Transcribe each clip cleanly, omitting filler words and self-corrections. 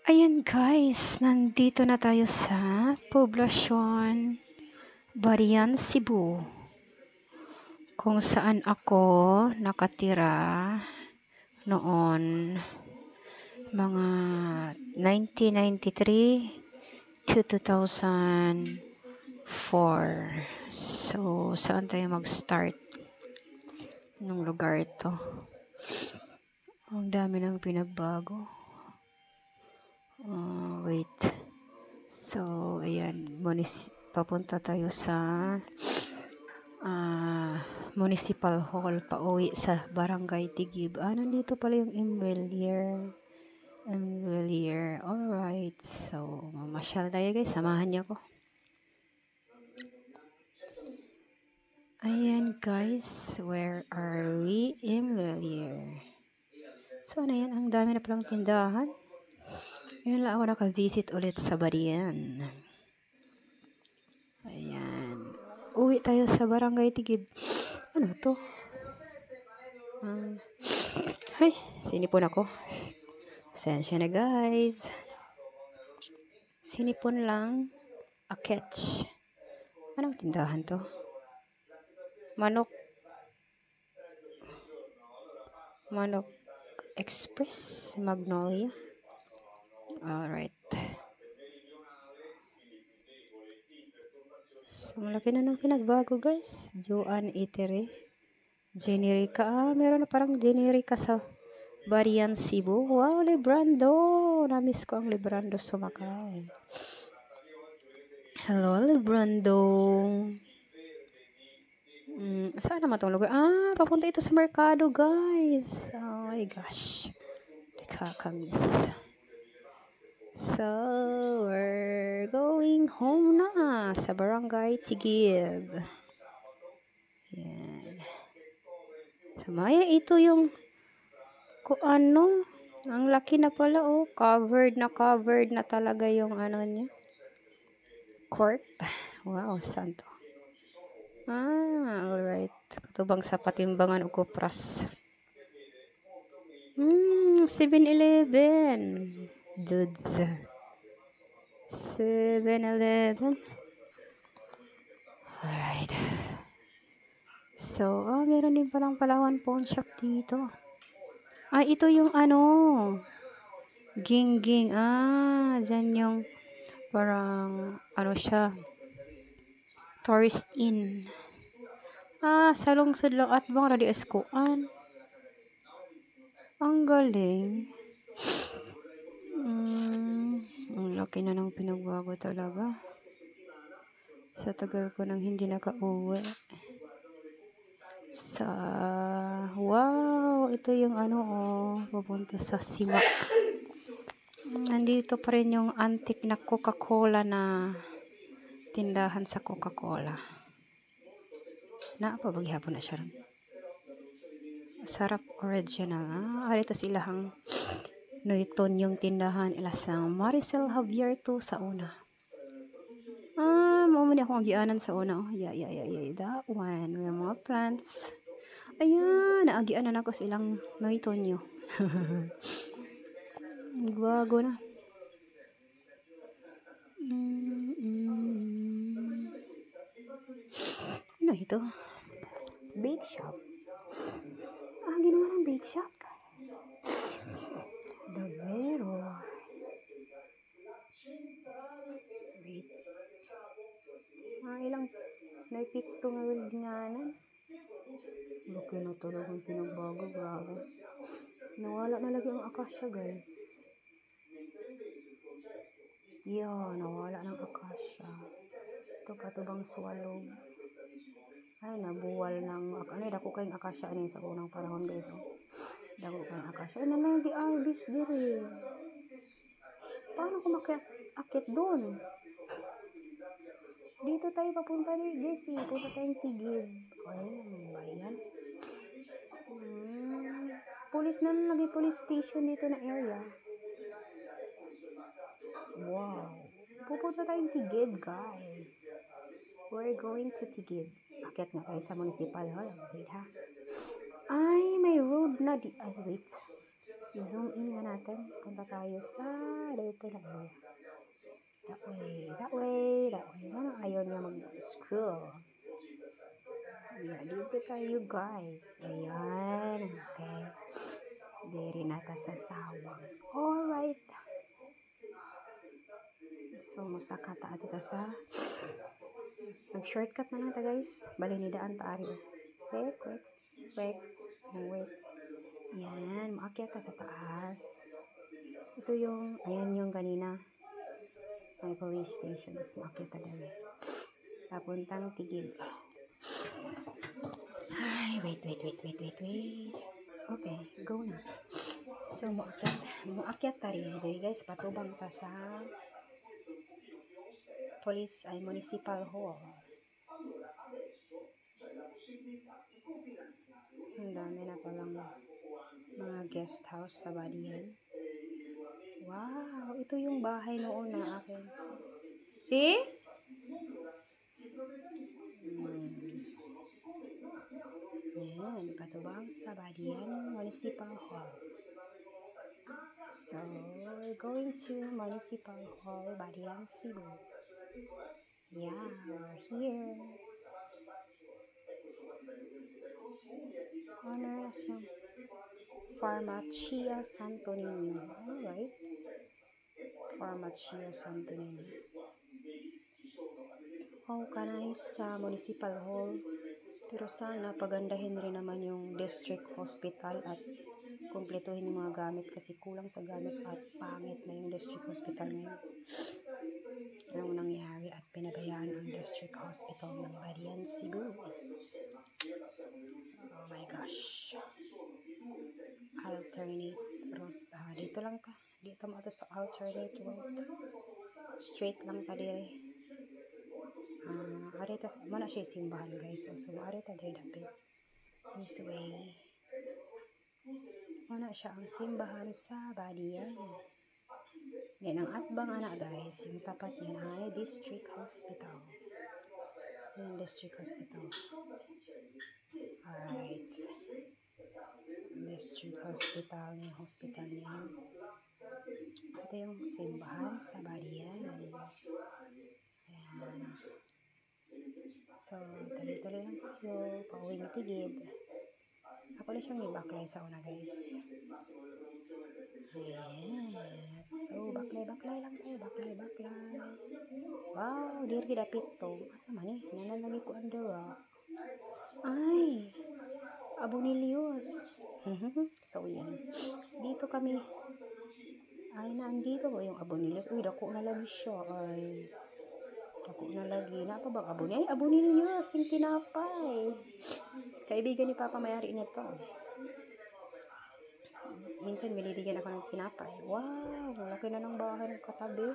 Ayan guys, nandito na tayo sa poblasyon Barian, Cebu, kung saan ako nakatira noon mga 1993 to 2004. So, saan tayo mag-start ng lugar ito? Ang dami ng pinagbago. Wait. So, ayan, papunta tayo sa Municipal Hall, pauwi sa Barangay Tigib. Nandito pala yung Imwelier. Alright. So, mamasyal tayo guys. Samahan niyo ako. Ayan guys. Where are we? Imwelier. So, ano yan? Ang dami na palang tindahan. Ngayon lang ako naka-visit ulit sa Barian. Ayan. Uwi tayo sa Barangay Tigib. Ano to? Ay, sinipon ako. Pasensya na guys. Sinipon lang. A catch. Anong tindahan to? Manok Express. Magnolia. Alright. So, malaki na ng pinagbago guys. Joan Eatery. Generica. Meron na parang Generica sa Barian, Cebu. Wow, Librando. Namiss ko ang Librando Sumakay. Hello, Librando. Saan naman itong lugar? Papunta ito sa Mercado, guys. Oh my gosh. Nakakamiss. So, we're going home na sa Barangay Tigib. Yan. Sa Maya, ito yung ang laki na pala, oh. Covered na talaga yung ano niya. Court. Wow, santo. Alright. Katubang sa Patimbangan o Kupras. 7-Eleven. Dudes. 7-Eleven. Alright. So, meron din palang Palawan Pawn Shop dito. Ito yung Gingging. Dyan yung parang, siya. Tourist Inn. Sa lungsod lang at bang Radio Eskuan. Ang galing. Ang laki na ng pinagbago talaga. Sa tagal ko nang hindi nakauwi. Wow, ito yung papunta sa Sima. Nandito pa rin yung antique na Coca-Cola na tindahan sa Coca-Cola. Paghihapon na siya rin. Sarap original. Arito silahang Noiton yung tindahan ilasang Maricel Javier to sa una. Mamuni akong agianan sa una. Yeah, that one. May mga plants. Ayan, naagianan ako silang Noiton nyo. Bago na. Ano ito? Bake shop. Ginawa ng bake shop. Davero. Wait. Ilang naipikto nga weldinganan. Laki na talagang pinagbago. Grabe. Nawala na lagi ang akasya guys. Nawala ng akasya. Ito patubang swallow. Nabuwal ng dako kayong akasya sa unang panahon guys. Dako kayong akasya. Nalagi albis diri. Paano ko makiakit doon? Dito tayo papunta guys. Punta tayong Tigib. Bayan. Police na lagi police station dito na area. Wow. Pupunta tayong Tigib guys. We're going to Tigib. Akit nga tayo sa municipal hall. Wait ha. May road na wait. zoom in nga natin. Punta tayo sa dito na area. That way, that way, that way. Ano, ayaw niya mag-scroll. Ayan, dito tayo guys. Ayan, okay. Diri nata sa sawang. Alright. So, musaka ta ato ta sa nag-shortcut na lang ta guys. Bali ni daan ta ari. Wait. Wait. Ayan, maakyat ta sa taas. Ito yung, ayan yung kanina. May police station. Tapos maakyat ta dali. Papuntang Tigib. Ay, wait. Okay, go na. So, muakyat ta rin. Dali guys, patubang ta sa police ay municipal hall. Ang dami na palang mga guest house sa Badian. Wow, ito yung bahay noon na akin. See? Ayan, patubang sa Badian Municipal Hall. So, we're going to Municipal Hall, Badian, Cebu. Yeah, we're here. Ano siya? Farmacia Santo Niño. Alright. Farmacia Santo Niño. How can I sa Municipal Hall? Pero sana pagandahin rin naman yung district hospital at kumpletuhin yung mga gamit kasi kulang sa gamit at pangit na yung district hospital ngayon. Anong nangyari at pinabayaan ang district hospital ng Badian, Cebu. Oh my gosh. Alternate route. Dito lang ka. Dito mo ito sa alternate route. Straight lang ta dire. Arita mana siya simbahan guys. So arita dire dapit. This way. Mana siya ang simbahan sa Badian. Yan ang atbang anak guys. Yung tapat niya ay district hospital. Yung district hospital. Alright. District hospital niya. Hospital niya. Ito yung simbahan sa Badian. Ayan. So, tuloy-tuloy lang tayo. Pauwi na Tigib. Ako lang siyang ibaklay sa una guys. Yes. So, baklay lang tayo. Baklay. Wow, diri dapit to. Asa man eh? Nanalagi ko under. Ay, Abunilios. So, yan. Dito kami. Ay, naandito ko yung Abunilios. Uy, dako na lagi siya. Ay, dako na lagi. Napa bang Abunilios? Ay, Abunilios. Yung tinapay. Kaibigan ni Papa may-ari nito. Minsan binibigyan ako ng tinapay. Wow, laki na ng bahay ng katabi.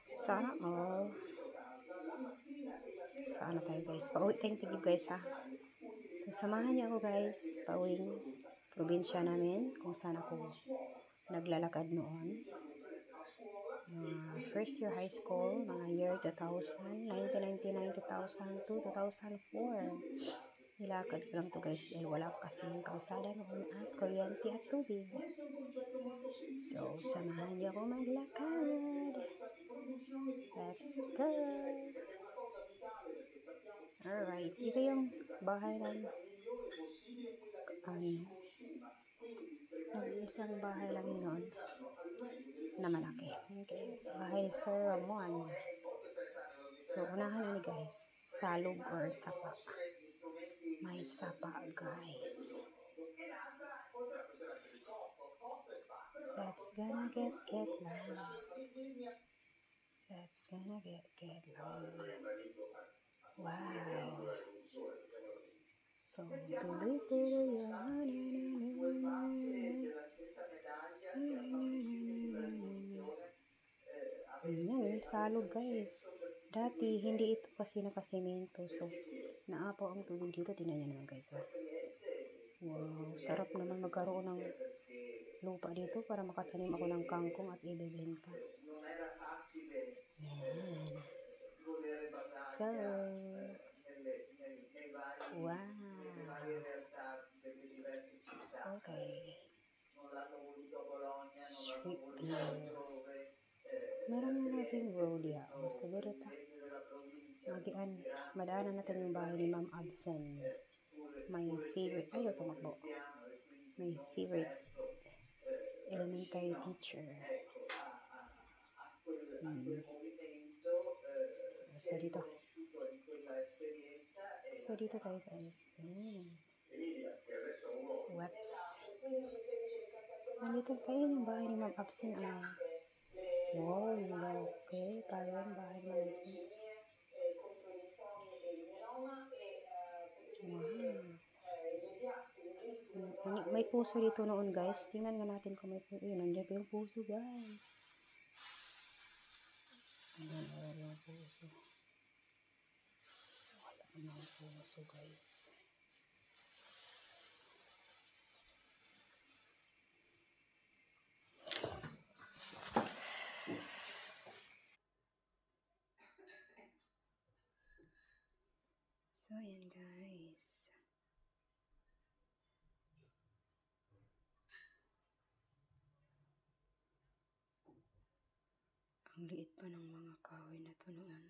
Sana all. Sana tayo guys. Pauwi tayong Tigib guys ha. So samahan niyo ako guys. Pauwing probinsya namin. Kung saan ako naglalakad noon. First year high school. Mga year 2000. 1999, 2002, 2004. Nilakad ko lang to guys dahil wala kasing kalsada noon at kuryente at tubig. So, samahan niyo ako maglakad. Let's go! Alright, ito yung bahay ng isang bahay lang yun noon na malaki. Okay, bahay ni Sir Ramon. So, unahan na guys, salog or sapa. May sapa guys. That's gonna get loud. That's gonna get loud. Wow. So, tuloy-tuloy yan. Ayan, salog guys. Dati, hindi ito kasi nakasemento. So, naapaw ang tubig dito. Tingnan niyo naman guys. Wow, sarap naman magkaroon ng lupa dito para makatanim ako ng kangkong at ibebenta. Yan. So, wow. Okay. here. Meron na natin road diha. Siguro ta. Madaanan natin yung bahay ni Ma'am Absen. My favorite, ayaw tumakbo. My favorite elementary teacher. So, dito. So, dito tayo guys. Whoops. Nandito tayo yung bahay ni Ma'am Absen. Wow, okay. Parang bahay ni Ma'am Absen. Wow. May puso dito noon guys. Tingnan nga natin kung may puso. Nandiyan pa yung puso guys. Ayan, wala yung puso. Wala yung puso guys. So, ayan guys. Ang liit pa ng mga kahoy na to noon.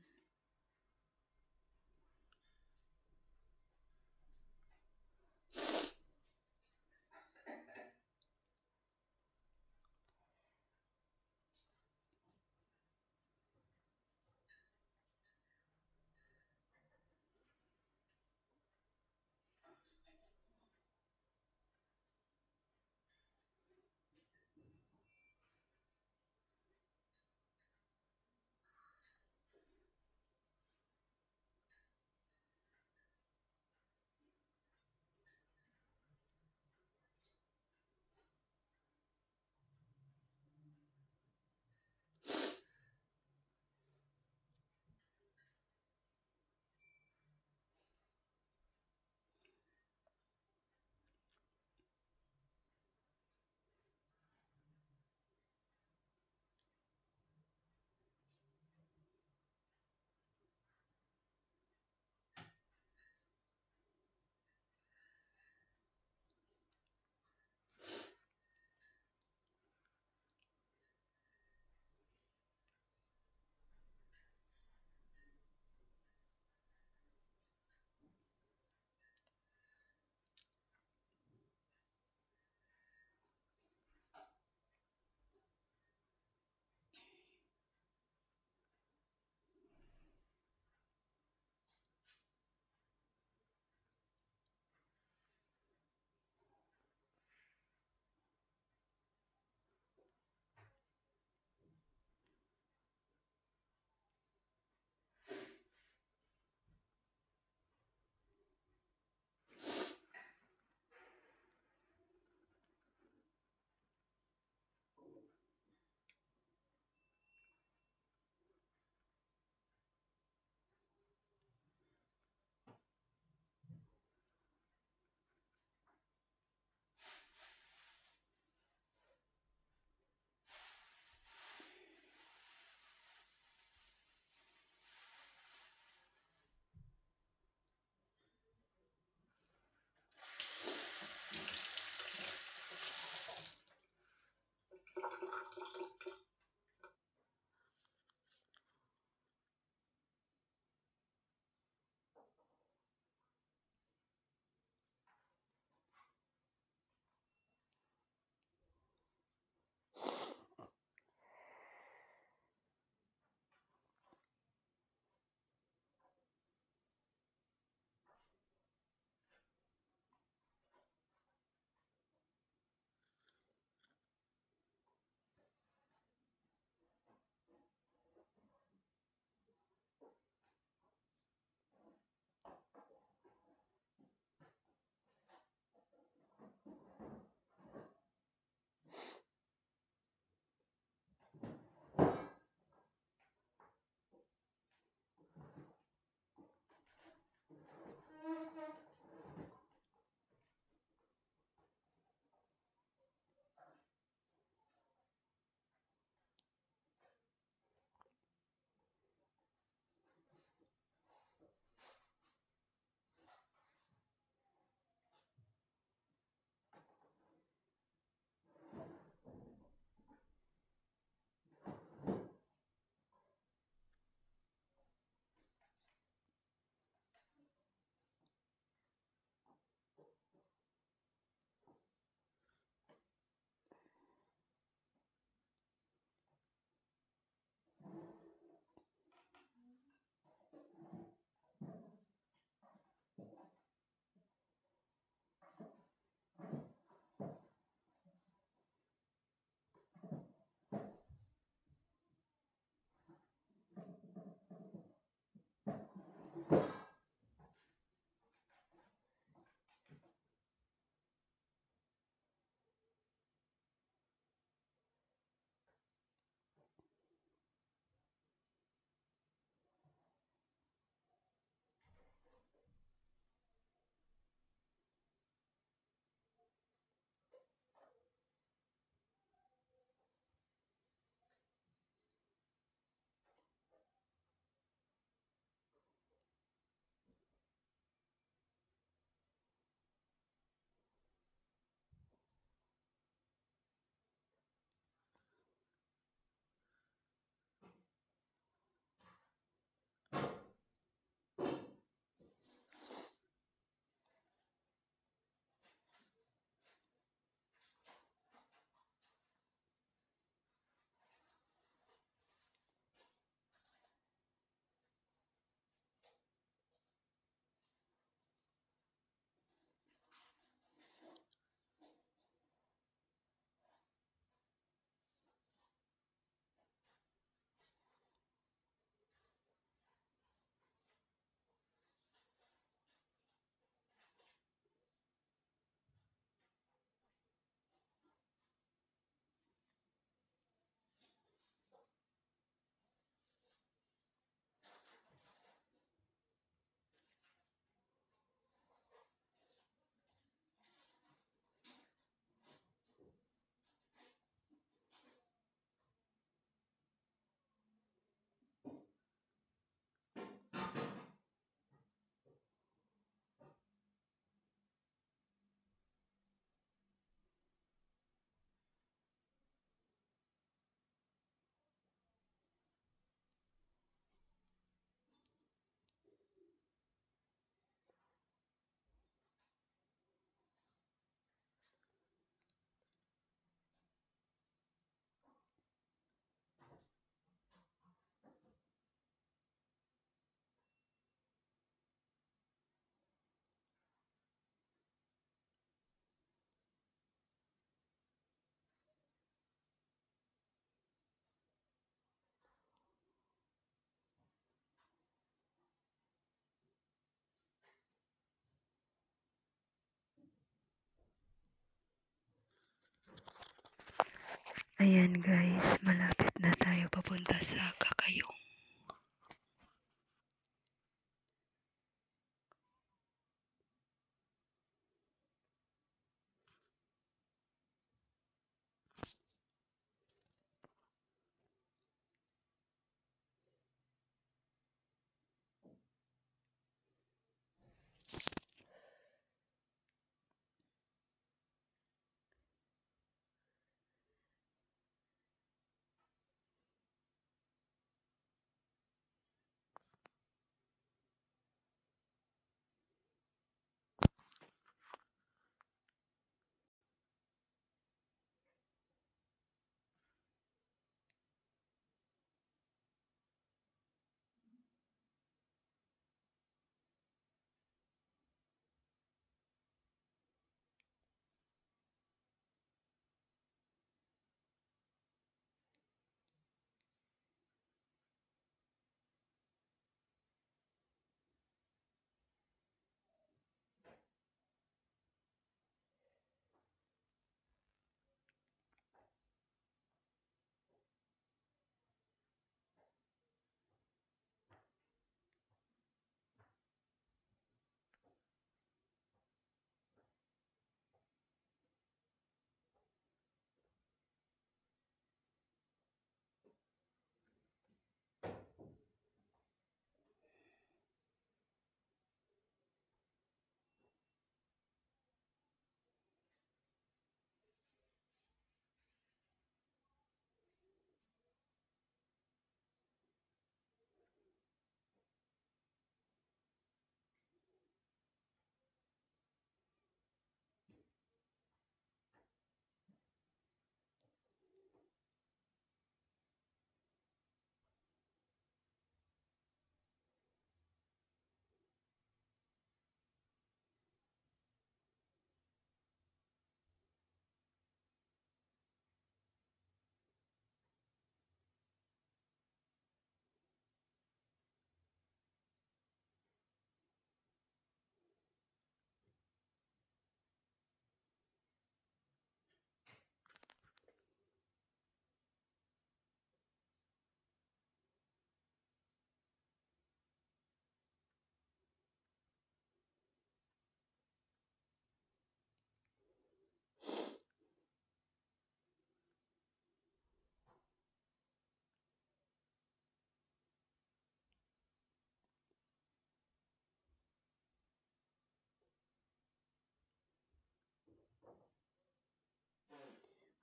Ayan guys, malapit na tayo papunta sa Kakayong.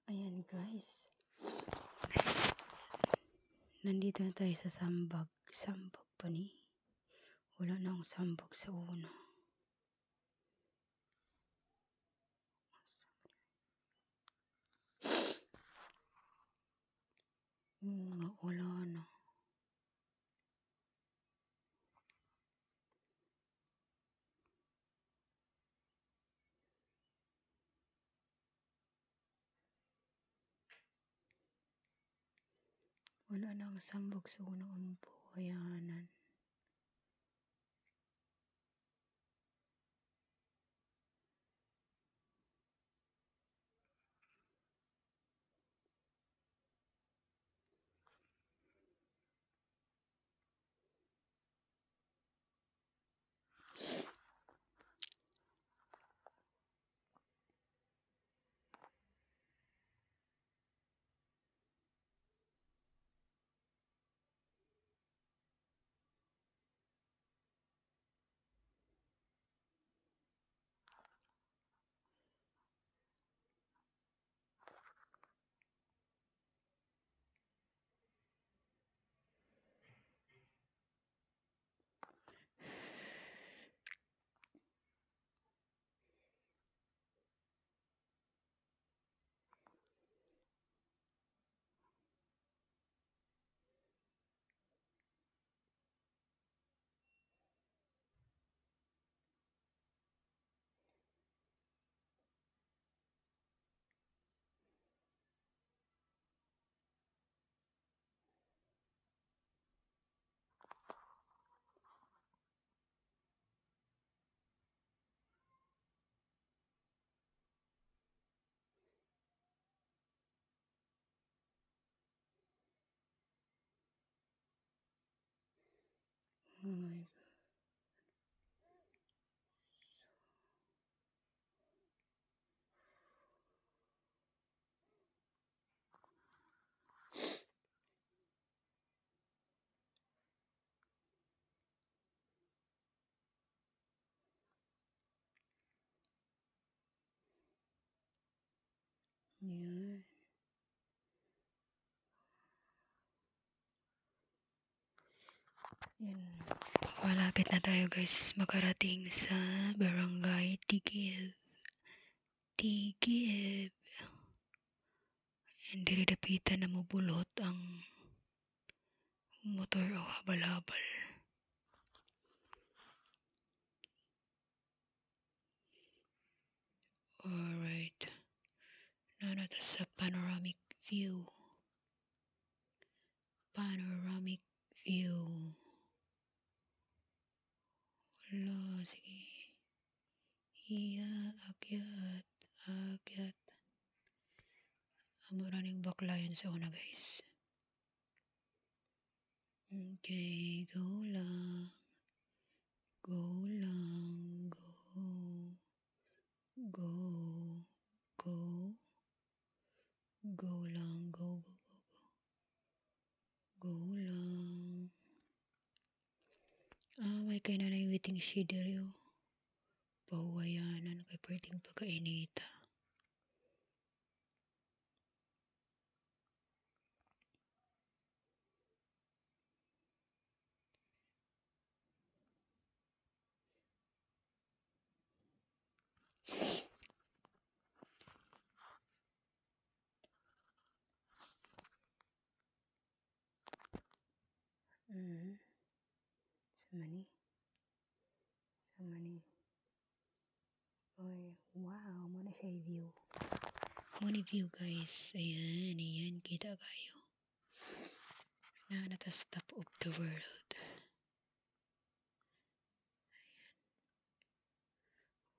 Ayan guys, nandito na tayo sa sambag. Sambag pa ni? Wala na akong sambag sa una. Wala na. Wala na ang sambag sa unang umpo. Ayanan. my. Yan. Yan. Malapit na tayo guys makarating sa Barangay Tigib. And diridapitan na mabulot ang motor o habal-habal. Alright. Nato sa panoramic view. Wala, sige. Iya, akyat. Amo running baklayan sa una guys. Okay, go lang. Go. Go lang, go. Go lang. May kay nanay waiting shed diri oh. Pahuwayanan kay perting pagkainita. Sama ni. Oy, wow, mo na siya view. Money view guys. Ayan, kita kayo. Nata top of the world. Ayan.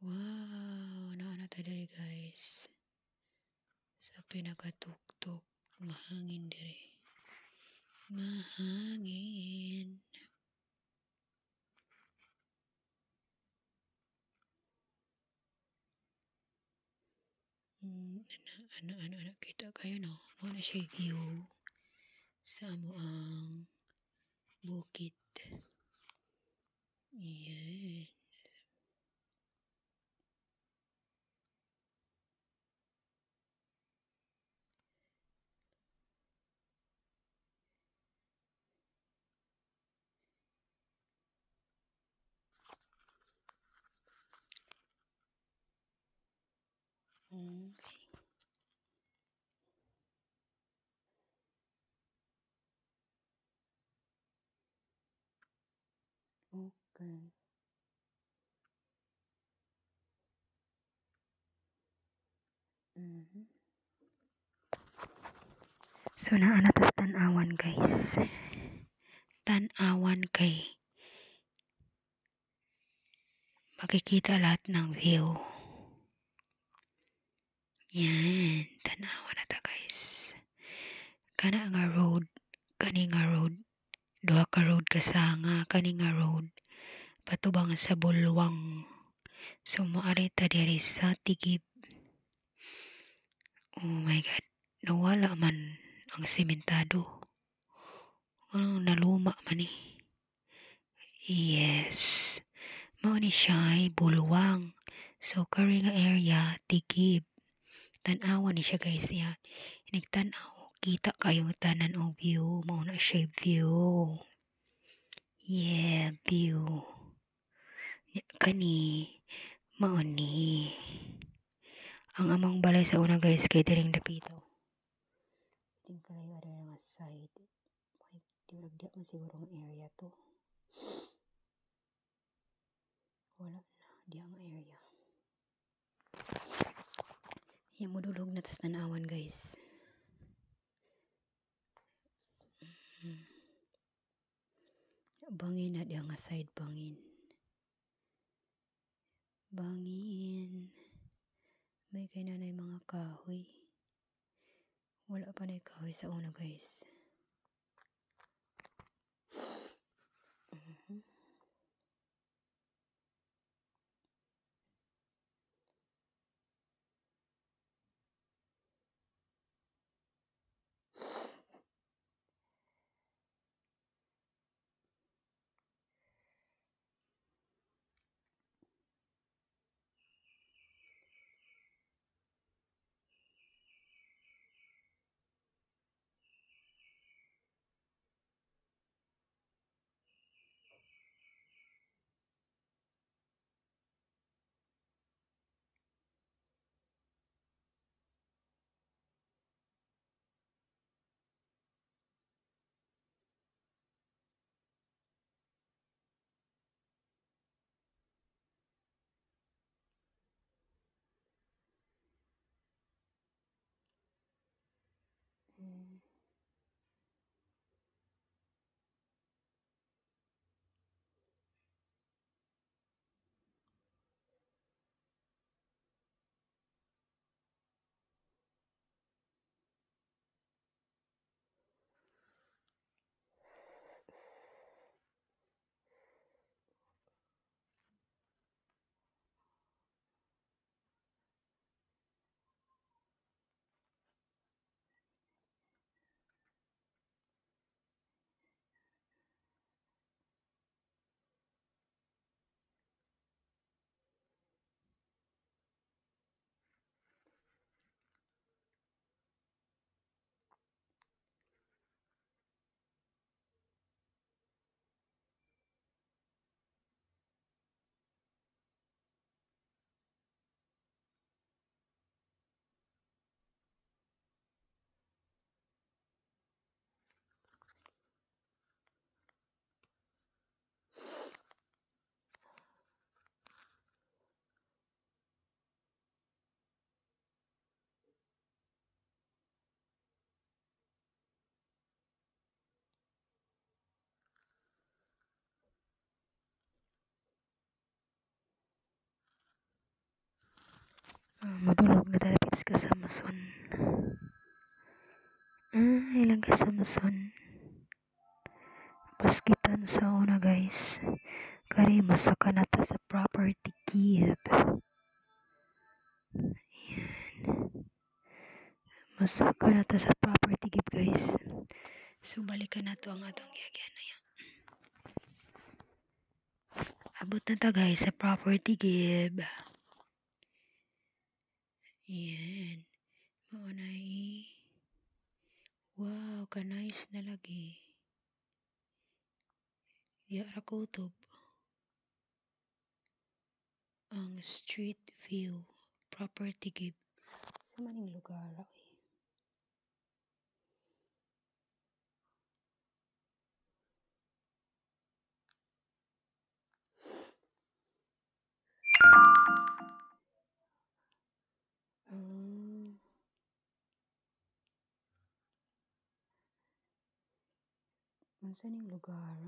Wow, nata diri guys. Sa pinakatuktok, mahangin diri. Mahangin. Ano, kita kayo no? Muna siya view sa amo ang bukid. Yan. Okay. So naana tas tan-awan guys. Tan-awan kay makikita lahat ng view. Yan, tan-awan na ta guys. Kani nga road, duha ka road kasanga, kani nga road patubang sa Bulwang. So moari ta diri sa Tigib. Oh my god, nawala man ang sementado. Naluma man eh. Yes. Mao ni siya Bulwang. So kari nga area Tigib. Tan-awan ni siya guys ya. Nagtan-aw kita kayo tanan og view, mao na siya view. Yeah, view. Kani mao ni. Ang among balay sa una guys kay diring dapito. Tingkay ada nga side. May diuragda man siguro ang area to. Wala na di ang area. Yung modulog na tas tanawan guys. Bangin na di ang side bangin. May kay nanay mga kahoy. Wala pa na kahoy sa una guys. Madulog na talapit ka sa Amazon. Ilang ka sa Amazon. Baskitan sa una guys. Kari masaka na ta sa property give. Masaka na ta sa property give guys. So balikan na to ang atong giyagyan na yan. Abot na ta guys sa property give. Yan. Maunay. Wow, ka-nice na lagi. Yara kutob. Ang street view. Property give. Sa maning lugar eh. Unsa ning lugar?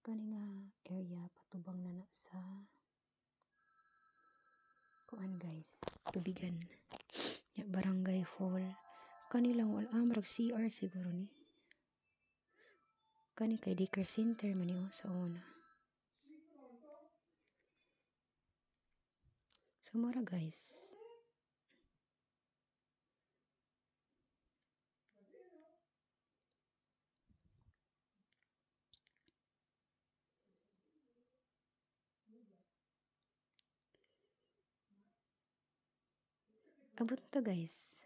Kani nga area patubang na sa kuan guys, tubigan. Ya, Barangay Fall. Kanilang wala marag CR siguro ni. Kani kay daycare center man yo sa una. So mara guys. Abot ta guys.